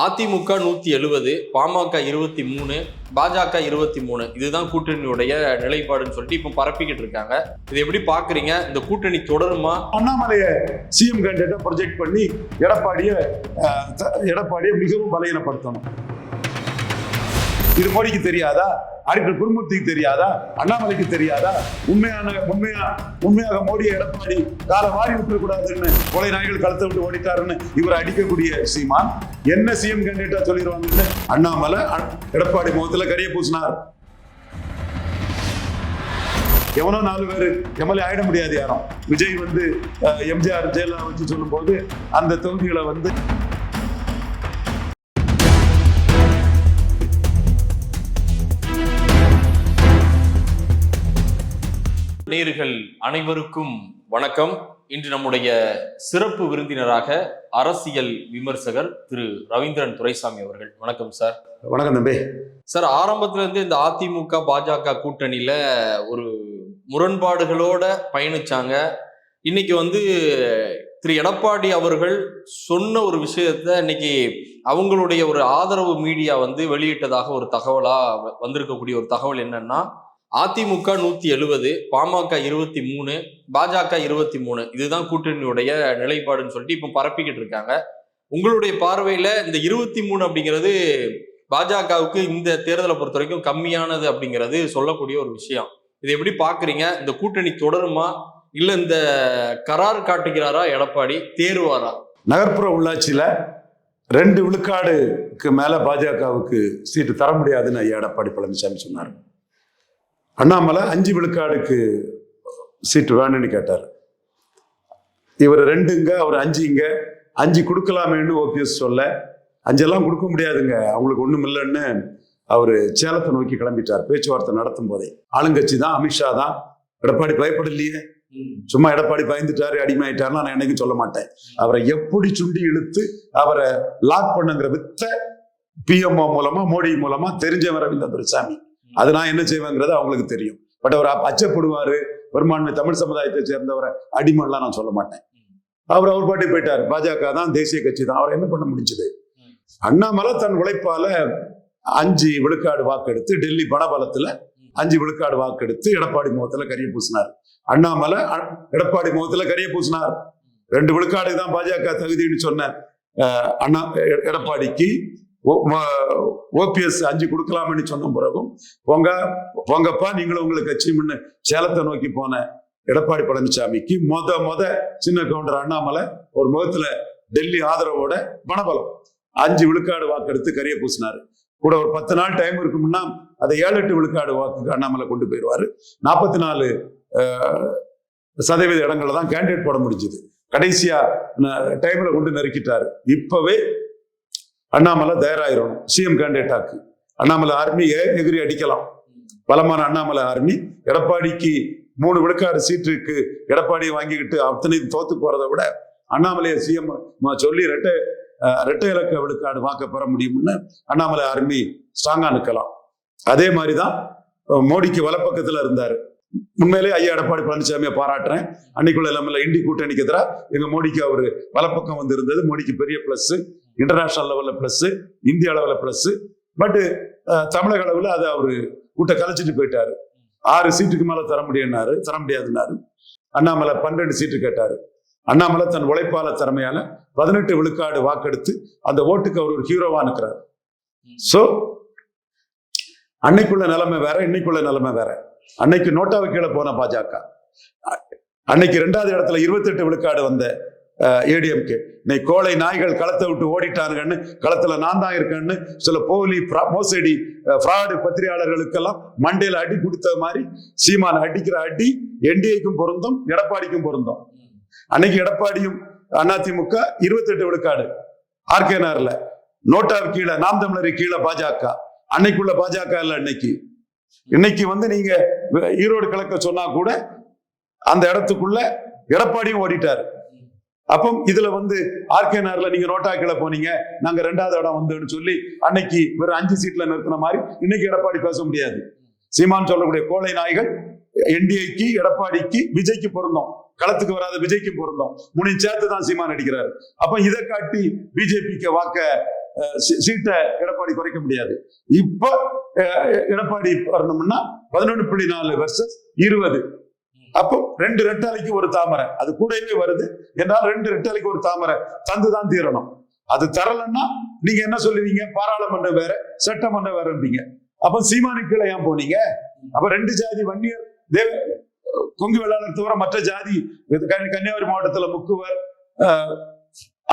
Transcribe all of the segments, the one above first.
அதிமுக 170, பாமக 23, பாஜக 23. இதுதான் கூட்டணியுடைய நிலைப்பாடுன்னு சொல்லிட்டு இப்ப பரப்பிக்கிட்டு இருக்காங்க. இது எப்படி பாக்குறீங்க? இந்த கூட்டணி தொடருமா? அண்ணாமலையை சிஎம் கேண்டிடேட்டா ப்ரொஜெக்ட் பண்ணி எடப்பாடியை மிகவும் பலகீனப்படுத்தணும். இது மோடிக்கு தெரியாதா? ஆடிட்டர் குருமூர்த்திக்கு தெரியாதா? அண்ணாமலைக்கு தெரியாதா? உண்மையாக மோடியை எடப்பாடி காலை வாரி விட்டுறக்கூடாதுன்னு கொலை நாய்கள் கழுத்தை விட்டு ஓடிட்டாருன்னு இவர் அடிக்கக்கூடிய சீமான் என்ன சிஎம் கேண்டிடேட்டா சொல்லிடுவாங்கன்னு அண்ணாமலை எடப்பாடி முகத்துல கரிய பூசினார். எவனோ 4 பேர் எம்எல்ஏ ஆயிட முடியாது யாரும். விஜய் எம்ஜிஆர் ஜெயலலிதா வச்சு சொல்லும் போது அந்த தொகுதிகளை நேயர்கள் அனைவருக்கும் வணக்கம். இன்று நம்முடைய சிறப்பு விருந்தினராக அரசியல் விமர்சகர் திரு ரவீந்திரன் துரைசாமி அவர்கள். வணக்கம் சார். வணக்கம் தம்பி. சார், ஆரம்பத்துல இருந்து இந்த அதிமுக பாஜக கூட்டணியில ஒரு முரண்பாடுகளோட பயணிச்சாங்க. இன்னைக்கு திரு எடப்பாடி அவர்கள் சொன்ன ஒரு விஷயத்த இன்னைக்கு அவங்களுடைய ஒரு ஆதரவு மீடியா வெளியிட்டதாக ஒரு தகவலா வந்திருக்கக்கூடிய ஒரு தகவல் என்னன்னா, அதிமுக 170, பாமக 23, பாஜக 23. இதுதான் கூட்டணியுடைய நிலைப்பாடுன்னு சொல்லிட்டு இப்ப பரப்பிக்கிட்டு இருக்காங்க. உங்களுடைய பார்வையில இந்த 23 அப்படிங்கிறது பாஜகவுக்கு இந்த தேர்தலை பொறுத்த வரைக்கும் கம்மியானது அப்படிங்கிறது சொல்லக்கூடிய ஒரு விஷயம். இதை எப்படி பாக்குறீங்க? இந்த கூட்டணி தொடருமா, இல்ல இந்த கரார் காட்டுகிறாரா எடப்பாடி, தேர்வாரா? நகர்ப்புற உள்ளாட்சியில 2 விழுக்காடுக்கு மேல பாஜகவுக்கு சீட்டு தர முடியாதுன்னு ஐயா எடப்பாடி பழனிசாமி சொன்னார். அண்ணாமலை 5 விழுக்காடுக்கு சீட்டு வேணும்னு கேட்டார். இவர் 2ங்க, அவர் 5ங்க, 5 கொடுக்கலாமேன்னு ஓபிஎஸ் சொல்ல, 5 கொடுக்க முடியாதுங்க, அவங்களுக்கு ஒண்ணும் இல்லைன்னு அவரு சேலத்தை நோக்கி கிளம்பிட்டார். பேச்சுவார்த்தை நடத்தும் போதே ஆளுங்கட்சி தான், அமித்ஷா தான். எடப்பாடி பயப்படலையே, சும்மா எடப்பாடி பயந்துட்டாரு அடிமையாயிட்டாருன்னு நான் என்னைக்கும் சொல்ல மாட்டேன். அவரை எப்படி சுண்டி இழுத்து அவரை லாக் பண்ணுங்கிற வித்த பிஎம்ஓ மூலமா, மோடி மூலமா தெரிஞ்சவர் ரவீந்திரன் துரைசாமி. அது நான் என்ன செய்வேங்கிறது அவங்களுக்கு தெரியும். பட் அவர் அச்சப்படுவாரு, பெரும்பான்மை தமிழ் சமுதாயத்தை சேர்ந்தவரை அடிமைலாம் நான் சொல்ல மாட்டேன். அவர் பாட்டி போயிட்டார். பாஜக தான் தேசிய கட்சி தான், அவர் என்ன பண்ண முடிஞ்சது? அண்ணாமலை தன் உழைப்பால 5 விழுக்காடு வாக்கெடுத்து, டெல்லி பணபலத்துல 5 விழுக்காடு வாக்கெடுத்து எடப்பாடி முகத்துல கரிய பூசினார். அண்ணாமலை எடப்பாடி முகத்துல கரிய பூசினார். 2 விழுக்காடு தான் பாஜக தகுதின்னு சொன்ன எடப்பாடிக்கு ஓபிஎஸ் 5 கொடுக்கலாம்னு சொன்ன பிறகும் பொங்கப்பா நீங்களும் உங்களுக்கு கட்சின்னு சேலத்தை நோக்கி போன எடப்பாடி பழனிசாமிக்கு மொத சின்ன கவுண்டர் அண்ணாமலை ஒரு முகத்துல டெல்லி ஆதரவோட பணபலம் 5 விழுக்காடு வாக்கெடுத்து கரிய பூசினாரு. கூட ஒரு 10 நாள் டைம் இருக்கும்னா அதை 7-8 விழுக்காடு வாக்கு அண்ணாமலை கொண்டு போயிடுவாரு. 44% இடங்களை தான் கேண்டிடேட் போட முடிஞ்சது. கடைசியா டைம்ல கொண்டு நெருக்கிட்டாரு. இப்பவே அண்ணாமலை தயாராயிரும் சிஎம் கேண்டிடேட்டாக்கு. அண்ணாமலை ஆர்மி எகிரி அடிக்கலாம். பலமான அண்ணாமலை ஆர்மி எடப்பாடிக்கு 3 விழுக்காடு சீட்டுக்கு எடப்பாடியை வாங்கிக்கிட்டு அத்தனை தோத்து போறதை விட அண்ணாமலையை சிஎம் சொல்லி ரெட்டை இலக்க விழுக்காடு வாக்க பெற முடியும்னு அண்ணாமலை ஆர்மி ஸ்ட்ராங்கா நிற்கலாம். அதே மாதிரிதான் மோடிக்கு வலப்பக்கத்துல இருந்தாரு. உண்மையிலே ஐயா எடப்பாடி பழனிசாமியை பாராட்டுறேன். அன்னைக்குள்ள நம்மள இண்டி கூட்டணிக்கு எதிராக எங்க மோடிக்கு அவரு வலப்பக்கம் இருந்தது. மோடிக்கு பெரிய பிளஸ், இன்டர்நேஷனல் லெவல்ல பிளஸ், இந்திய அளவுல பிளஸ். பட் தமிழக அளவுல அதை அவரு கூட்ட கலைச்சிட்டு போயிட்டாரு. 6 சீட்டுக்கு மேல தர முடியாதுன்னாரு. அண்ணாமலை 12 சீட்டு கேட்டாரு. அண்ணாமலை தன் உழைப்பாள திறமையால 18 விழுக்காடு வாக்கெடுத்து அந்த ஓட்டுக்கு அவர் ஒரு ஹீரோவா நிற்கிறார். சோ அன்னைக்குள்ள நிலைமை வேற, இன்னைக்குள்ள நிலைமை வேற. அன்னைக்கு நோட்டாவை கீழே போன பாஜக, அன்னைக்கு 2வது இடத்துல 28 விழுக்காடு வந்த ஏடிஎம்கே. இன்னைக்கு கோழை நாய்கள் களத்தை விட்டு ஓடிட்டானுங்கன்னு, களத்துல நான் தான் இருக்கேன்னு சில போலி மோசடி ஃப்ராடு பத்திரிகையாளர்களுக்கெல்லாம் மண்டையில அடி கொடுத்த மாதிரி சீமான் அடிக்கிற அடி என்டிஏக்கும் பொருந்தும், எடப்பாடிக்கும் பொருந்தும். அன்னைக்கு எடப்பாடியும் அதிமுக 28 விழுக்காடு ஆர்கேனார்ல, நோட்டாவு கீழே, நாம் தமிழரை கீழே பாஜக. அன்னைக்குள்ள பாஜக இல்ல இன்னைக்கு நீங்க ஈரோடு கிழக்க சொன்னா கூட அந்த இடத்துக்குள்ள எடப்பாடியும் ஓடிட்டாரு. அப்போ இதுல ஆர்கேனார்ல நீங்க நோட்டா கீழே போனீங்க, நாங்க 2வது இடம் சொல்லி அன்னைக்கு வெறும் 5 சீட்ல நிறுத்தின மாதிரி இன்னைக்கு எடப்பாடி பேச முடியாது. சீமான் சொல்லக்கூடிய கோழை நாய்கள் என்டிஏக்கு, எடப்பாடிக்கு, விஜய்க்கு பொருந்தோம், களத்துக்கு வராத விஜய்க்கு பொருந்தோம். 3 சேர்த்து தான் சீமான் அடிக்கிறாரு. அப்ப இதை காட்டி பிஜேபிக்கு வாக்க சீட்டை எடப்பாடி குறைக்க முடியாது. இப்ப எடப்பாடி வரணும்னா 11.4 versus 20. அப்போ 2 ரெட்டலைக்கு ஒரு தாமரை, அது கூடவே வருது என்றால் 2 ரெட்டலைக்கு ஒரு தாமரை தந்துதான் தீரணும். அது தரலன்னா நீங்க என்ன சொல்லுவீங்க? பாராளுமன்றம் வேற சட்டமன்றம் வேறம்பீங்க. அப்ப சீமானுக்கு கீழே ஏன் போனீங்க? அப்ப 2 ஜாதி வன்னியர் கொங்கு வேளாளர் தவிர மற்ற ஜாதி கன்னியாகுமரி மாவட்டத்துல முக்குவர்,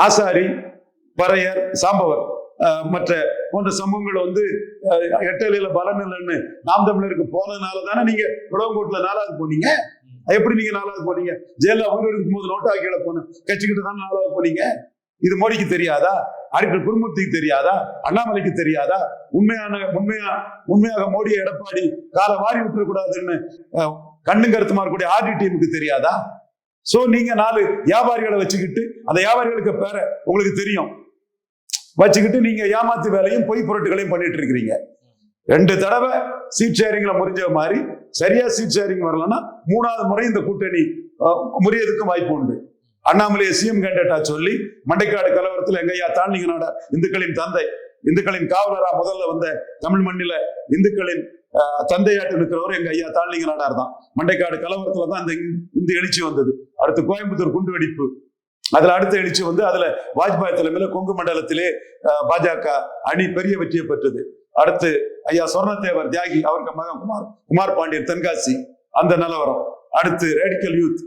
ஆசாரி, பறையர், சாம்பவர் மற்ற போன்ற சமூகங்கள் வந்து எட்டலையில பலன் இல்லைன்னு நாம் தமிழருக்கு போனதுனால தானே நீங்க உடம்புக்கோட்டில 4வது போனீங்க. எப்படி நீங்க 4வது போனீங்க? ஜெயலலிதா உயிர் இருக்கும் போது நோட்டா கீழே போன கட்சிக்கிட்டு தானே 4வது போனீங்க. இது மோடிக்கு தெரியாதா? ஆடிட்டர் குருமூர்த்திக்கு தெரியாதா? அண்ணாமலைக்கு தெரியாதா? உண்மையாக மோடியை எடப்பாடி காலை வாரி விட்டுறக்கூடாதுன்னு கண்ணு கருத்துமா இருக்கக்கூடிய ஆர்டி டீமுக்கு தெரியாதா? சோ நீங்க 4 வியாபாரிகளை வச்சுக்கிட்டு அந்த வியாபாரிகளுக்கு பேர உங்களுக்கு தெரியும் வச்சுக்கிட்டு நீங்க ஏமாத்து வேலையும் பொய் புரட்டுகளையும் பண்ணிட்டு இருக்கிறீங்க. 2 தடவை சீட் ஷேரிங்ல முறிஞ்ச மாதிரி சரியா சீட் ஷேரிங் வரலன்னா 3வது முறை இந்த கூட்டணி முறியதுக்கும் வாய்ப்பு உண்டு. அண்ணாமலையை சிஎம் கேண்டேட்டா சொல்லி மண்டைக்காடு கலவரத்தில் எங்கய்யா தாழ்நிலை நாட இந்துக்களின் தந்தை, இந்துக்களின் காவலரா முதல்ல வந்த தமிழ் மண்ணில இந்துக்களின் தந்தையாட்டு இருக்கிறவர் எங்க ஐயா தாழ்நிலை நாடார் தான். மண்டைக்காடு கலவரத்துல தான் இந்த எழுச்சி வந்தது. அடுத்து கோயம்புத்தூர் குண்டு வெடிப்பு, அதுல அடுத்த எழுச்சி வந்து அதுல வாஜ்பாய் தலைமையில கொங்கு மண்டலத்திலே பாஜக அணி பெரிய வெற்றியை பெற்றது. அடுத்து ஐயா சொர்ணத்தேவர் தியாகி, அவருக்கு மகன் குமார் பாண்டியன் தென்காசி, அந்த நிலவரம். அடுத்து ரேடிக்கல் யூத்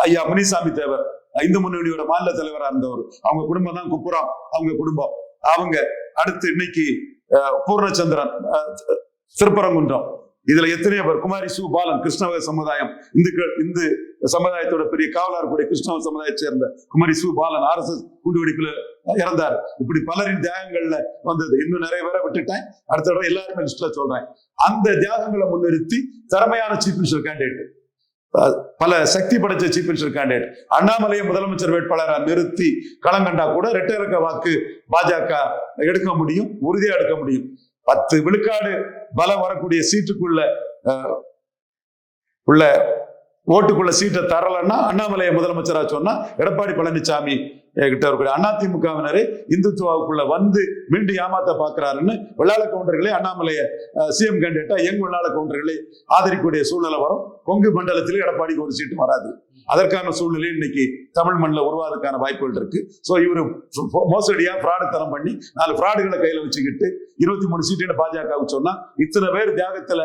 ஐயா முனிசாமி தேவர், இந்து முன்னணியோட மாநில தலைவரா இருந்தவர், அவங்க குடும்பம் தான் குப்புரம், அவங்க குடும்பம் அவங்க. அடுத்து இன்னைக்கு பூர்ணச்சந்திரன் திருப்பரங்குன்றம், இதுல எத்தனையோ பேர், குமாரி சு பாலன் கிருஷ்ணவ சமுதாயம், இந்து சமுதாயத்தோட பெரிய காவலர் கூடிய கிருஷ்ணவ சமுதாயத்தை சேர்ந்த குமாரி சு பாலன் RSS குண்டுவெடிப்புல இறந்தார். இப்படி பலரின் தியாகங்கள்ல வந்தது. இன்னும் நிறைய பேரை விட்டுட்டேன், அடுத்த தடவை எல்லாருமே லிஸ்ட்ல சொல்றேன். அந்த தியாகங்களை முன்னிறுத்தி திறமையான சீஃப் மினிஸ்டர் கேண்டிடேட், பல சக்தி படைச்ச சீஃப் மினிஸ்டர் கேண்டிடேட் அண்ணாமலையை முதலமைச்சர் வேட்பாளராக நிறுத்தி களங்கண்டா கூட இரட்டை இலக்க வாக்கு பாஜக எடுக்க முடியும், உறுதியா எடுக்க முடியும். 10 விழுக்காடு பலம் வரக்கூடிய சீட்டுக்குள்ள உள்ள ஓட்டுக்குள்ள சீட்டை தரலன்னா அண்ணாமலையை முதலமைச்சரா சொன்னா எடப்பாடி பழனிசாமி கிட்ட இருக்கக்கூடிய அதிமுகவினரே இந்துத்துவாவுக்குள்ள வந்து மீண்டும் ஏமாத்த பாக்குறாருன்னு வெள்ளாள கவுண்டர்களே அண்ணாமலையை சிஎம் கேண்டிடேட்டா வெள்ளாள கவுண்டர்களை ஆதரிக்கக்கூடிய சூழ்நிலை வரும். கொங்கு மண்டலத்திலே எடப்பாடிக்கு ஒரு சீட்டு வராது. அதற்கான சூழ்நிலை இன்னைக்கு தமிழ் மண்ணில் உருவாதுக்கான வாய்ப்புகள் இருக்கு. ஸோ இவரு மோசடியா ஃப்ராடுத்தனம் பண்ணி 4 ஃப்ராடுகளை கையில வச்சுக்கிட்டு 23 சீட்டுன்னு பாஜகவுக்கு சொன்னா இத்தனை பேர் தியாகத்துல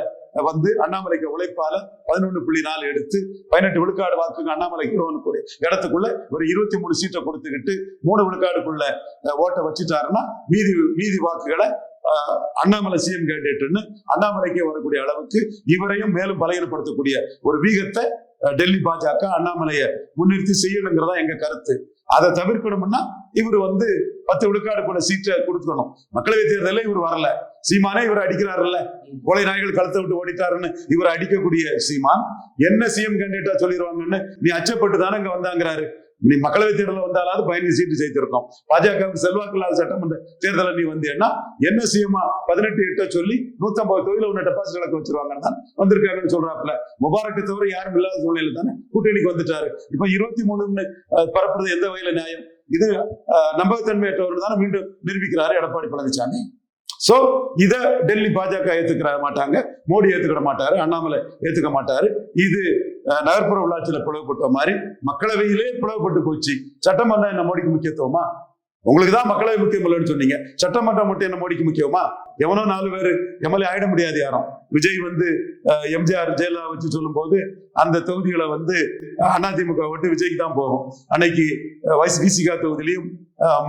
வந்து அண்ணாமலைக்கு உழைப்பால 11.4 எடுத்து 18 விழுக்காடு வாக்குக்கு அண்ணாமலைக்கு இடத்துக்குள்ள ஒரு 23 சீட்டை கொடுத்துக்கிட்டு 3 விழுக்காடுக்குள்ள ஓட்டை வச்சுட்டாருன்னா மீதி வாக்குகளை அண்ணாமலை சிஎம் கேண்டிடேட்னு அண்ணாமலைக்கே வரக்கூடிய அளவுக்கு இவரையும் மேலும் பலகீனப்படுத்தக்கூடிய ஒரு வீகத்தை டெல்லி பாஜக அண்ணாமலையை முன்னிறுத்தி செய்யணுங்கிறதா எங்க கருத்து. அதை தவிர்க்கணும்னா இவர் வந்து 10 விழுக்காடுக்குள்ள சீட்டை கொடுக்கணும். மக்களவை தேர்தலில் இவர் வரல, சீமானே இவர் அடிக்கிறாருல்ல, கொலை நாய்கள் கழுத்தை விட்டு ஓடிட்டாருன்னு இவர் அடிக்கக்கூடிய சீமான் என்ன சிஎம் கேண்டிடேட்டா சொல்லிடுவாங்கன்னு நீ அச்சப்பட்டு தானே இங்க வந்தாங்கிறாரு. நீ மக்களவை தேர்தலில் வந்தாலாவது 15 சீட்டு ஜெயித்திருக்கோம். பாஜகவுக்கு செல்வாக்கு இல்லாத சட்டமன்ற தேர்தலை நீ வந்தேன்னா என்ன செய்யுமா 18 சொல்லி 150 தொகுதியில் உன்னை டெபாசிட் இழக்க வச்சிருவாங்கன்னு தான் வந்திருக்காங்கன்னு சொல்றாப்புல. முபாரக்கை தவிர யாரும் இல்லாத சூழ்நிலை தானே கூட்டணிக்கு வந்துட்டாரு. இப்ப 23 பரப்புறது எந்த வகையில நியாயம்? இது நம்பகத்தன்மையற்றவர்கள் தானே மீண்டும் நிரூபிக்கிறாரு எடப்பாடி பழனிசாமி. சோ இத டெல்லி பாஜக ஏத்துக்கிற மாட்டாங்க, மோடி ஏத்துக்கிட மாட்டாரு, அண்ணாமலை ஏத்துக்க மாட்டாரு. இது நகர்ப்புற உள்ளாட்சியில பிளவுபட்ட மாதிரி மக்களவையிலே பிளவுபட்டு போச்சு. சட்டமன்றம் என்ன மோடிக்கு முக்கியத்துவமா? உங்களுக்கு தான் மக்களவை முக்கியம் இல்லைன்னு சொன்னீங்க, சட்டமன்றம் மட்டும் என்ன மோடிக்கு முக்கியமா? எவனோ 4 பேர் எம்எல்ஏ ஆயிட முடியாது யாரும். விஜய் வந்து எம்ஜிஆர் ஜெயலலிதா வச்சு சொல்லும் போது அந்த தொகுதிகளை வந்து அதிமுக ஓட்டு விஜய்க்கு தான் போகும். அன்னைக்கு விசிகா தொகுதியிலையும்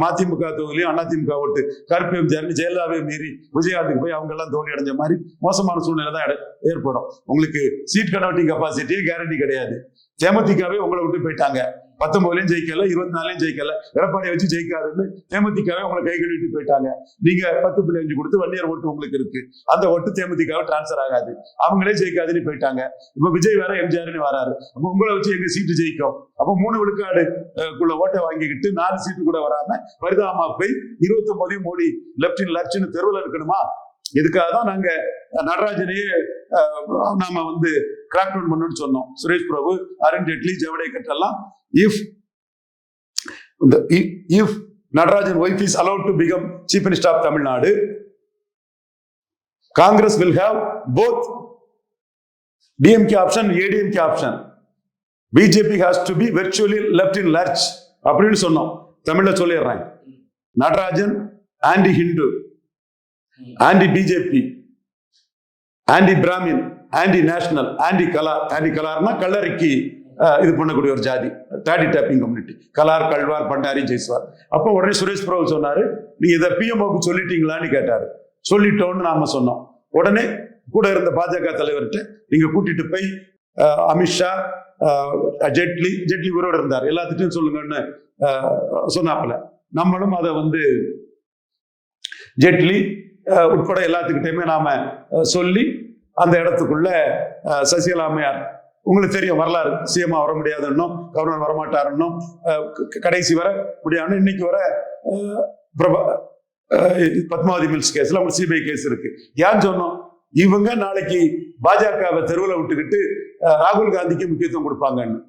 மதிமுக தொகுதியிலையும் அதிமுக ஓட்டு கருப்பு எம்ஜிஆர் ஜெயலலிதாவே மீறி விஜயகாந்துக்கு போய் அவங்க எல்லாம் தோல்வி அடைஞ்ச மாதிரி மோசமான சூழ்நிலை தான் ஏற்படும். உங்களுக்கு சீட் கன்வெர்ட்டிங் கெப்பாசிட்டியே கேரண்டி கிடையாது. தேமுதிகவே உங்களை விட்டு போயிட்டாங்க. 19லயும் ஜெயிக்கல, 24லயும் ஜெயிக்கல, எடப்பாடியை வச்சு ஜெயிக்காதுன்னு தேமுதிகவே உங்களை கை கழுவிட்டு போயிட்டாங்க. நீங்க 10.5 கொடுத்து வன்னியர் ஓட்டு உங்களுக்கு இருக்கு, அந்த ஓட்டு தேமுதிகவே டிரான்ஸ்பர் ஆகாது, அவங்களே ஜெயிக்காதுன்னு போயிட்டாங்க. இப்ப விஜய் வேற எம்ஜிஆர்னு வராரு. அப்ப உங்களை வச்சு எங்க சீட்டு ஜெயிக்கும்? அப்ப 3 விழுக்காடுக்குள்ள ஓட்டை வாங்கிக்கிட்டு 4 சீட்டு கூட வராம பரிதாபமா போய் 29 மோடி லெப்டின்னு தெருவில் இருக்கணுமா? இதுக்காக தான் நாங்க நடராஜனையே நாம வந்து கிராக் டவுன் பண்ணணும்னு சொன்னோம். சுரேஷ் பிரபு, அருண் ஜேட்லி, ஜவடேகர் எல்லாம் if Natarajan wife is allowed to become Chief Minister of Tamil Nadu. Congress will have both DMK option, ADMK option. BJP has to be virtually left in lurch. அப்படின்னு சொன்னோம். தமிழ்ல சொல்லிடுறேன். Natarajan anti Hindu, anti BJP, anti Brahmin, anti national, anti Kalar. Anti கலார்னா கல்லறைக்கு இது பண்ணக்கூடிய ஒரு ஜாதி, toddy tapping community. Kalar, Kalwar, Bhandari, Jaiswar. அப்போ உடனே சுரேஷ் பிரபு சொன்னாரு, நீங்க இதை பிஎம்ஓக்கு சொல்லிட்டீங்களான்னு கேட்டாரு. சொல்லிட்டோம்னு நாம சொன்னோம். உடனே கூட இருந்த பாஜக தலைவர்கிட்ட நீங்க கூட்டிட்டு போய் அமித்ஷா, ஜெட்லி உரோட இருந்தார், எல்லாத்திட்டையும் சொல்லுங்கன்னு சொன்னாப்புல. நம்மளும் அதை ஜெட்லி உட்பட எல்லாத்துக்கிட்டையுமே நாம சொல்லி அந்த இடத்துக்குள்ள சசிகலா அம்மையார், உங்களுக்கு தெரியும் வரலாறு, சிஎம்ஆ வர முடியாதுன்னும் கவர்னர் வரமாட்டாருன்னும் கடைசி வர முடியாது. இன்னைக்கு வர பத்மாவதி மில்ஸ் கேஸ்ல அவங்க சிபிஐ கேஸ் இருக்கு. ஏன் சொன்னோம்? இவங்க நாளைக்கு பாஜகவை தெருவில் விட்டுக்கிட்டு ராகுல் காந்திக்கு முக்கியத்துவம் கொடுப்பாங்கன்னு.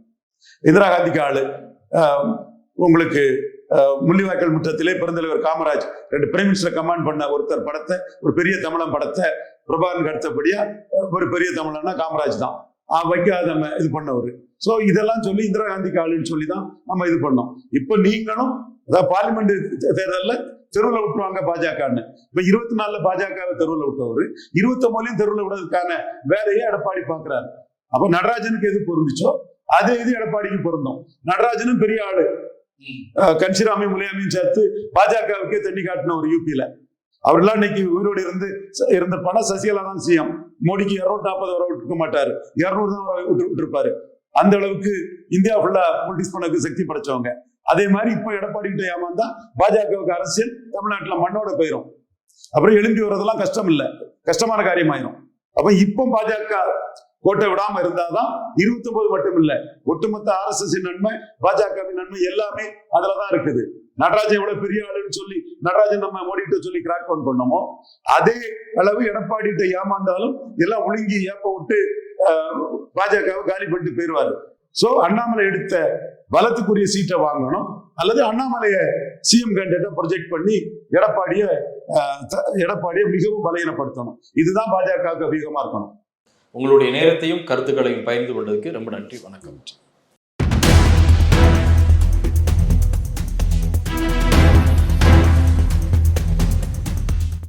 இந்திரா காந்திக்கு ஆளு, உங்களுக்கு முள்ளிவாய்க்கால் முற்றத்திலே பெருந்தலைவர் காமராஜ் 2 பிரைம் மினிஸ்டர் கமாண்ட் பண்ண ஒருத்தர் படத்தை, ஒரு பெரிய தமிழன் படத்தை பிரபாகரனுக்கு அடுத்தபடியா ஒரு பெரிய தமிழன்னா காமராஜ் தான் வைக்காத நம்ம இது பண்ணவர். ஸோ இதெல்லாம் சொல்லி இந்திரா காந்திக்கு ஆளுன்னு சொல்லி தான் நம்ம இது பண்ணோம். இப்போ நீங்களும் அதாவது பார்லிமெண்ட் தேர்தலில் தெருவில் விட்டுருவாங்க பாஜகன்னு. இப்ப 24 பாஜகவை தெருவில் விட்டவர் 29 தெருவில் விடுறதுக்கான வேலையை எடப்பாடி பாக்குறாரு. அப்ப நடராஜனுக்கு எது பொருந்துச்சோ அதே இது எடப்பாடிக்கு பொருந்தும். நடராஜனும் பெரிய ஆளு, கன்சிராமி முலையாமையும் சேர்த்து பாஜகவுக்கே தண்ணி காட்டின ஒரு யூபியில. அவரெல்லாம் இன்னைக்கு உயிரோடு இருந்த பணம் சசிகலா தான் சிஎம். மோடிக்கு 240 வர விட்டுக்க மாட்டாரு, 200 தான் விட்டுருப்பாரு. அந்த அளவுக்கு இந்தியா ஃபுல்லா பொலிட்டிக்ஸ் பண்ணக்கு சக்தி படைச்சவங்க. அதே மாதிரி இப்ப எடப்பாடி கிட்ட ஏமாந்தா பாஜகவுக்கு அரசியல் தமிழ்நாட்டுல மண்ணோட போயிடும். அப்புறம் எழும்பி வர்றதெல்லாம் கஷ்டம் இல்ல, கஷ்டமான காரியமாயிரும். அப்ப இப்ப பாஜக கோட்டை விடாம இருந்தாதான் 29 மட்டும் இல்ல, ஒட்டுமொத்த RSS நன்மை, பாஜகவின் நன்மை எல்லாமே அதுலதான் இருக்குது. நடராஜன் எவ்வளவு பெரிய ஆளுன்னு சொல்லி நடராஜன் நம்ம மோடிட்டு சொல்லி கிராக் பண்ணோமோ அதே அளவு எடப்பாடிட்ட ஏமாந்தாலும் எல்லாம் ஒழுங்கி ஏப்ப விட்டு பாஜகவை காலி பண்ணிட்டு போயிடுவாரு. சோ அண்ணாமலை எடுத்த பலத்துக்குரிய சீட்டை வாங்கணும், அல்லது அண்ணாமலையை சிஎம் கேண்டிடேட்டை ப்ரொஜெக்ட் பண்ணி எடப்பாடியை மிகவும் பலகீனப்படுத்தணும். இதுதான் பாஜகவுக்கு அதிகமா இருக்கணும். உங்களுடைய நேரத்தையும் கருத்துக்களையும் பகிர்ந்து கொண்டதுக்கு ரொம்ப நன்றி. வணக்கம்.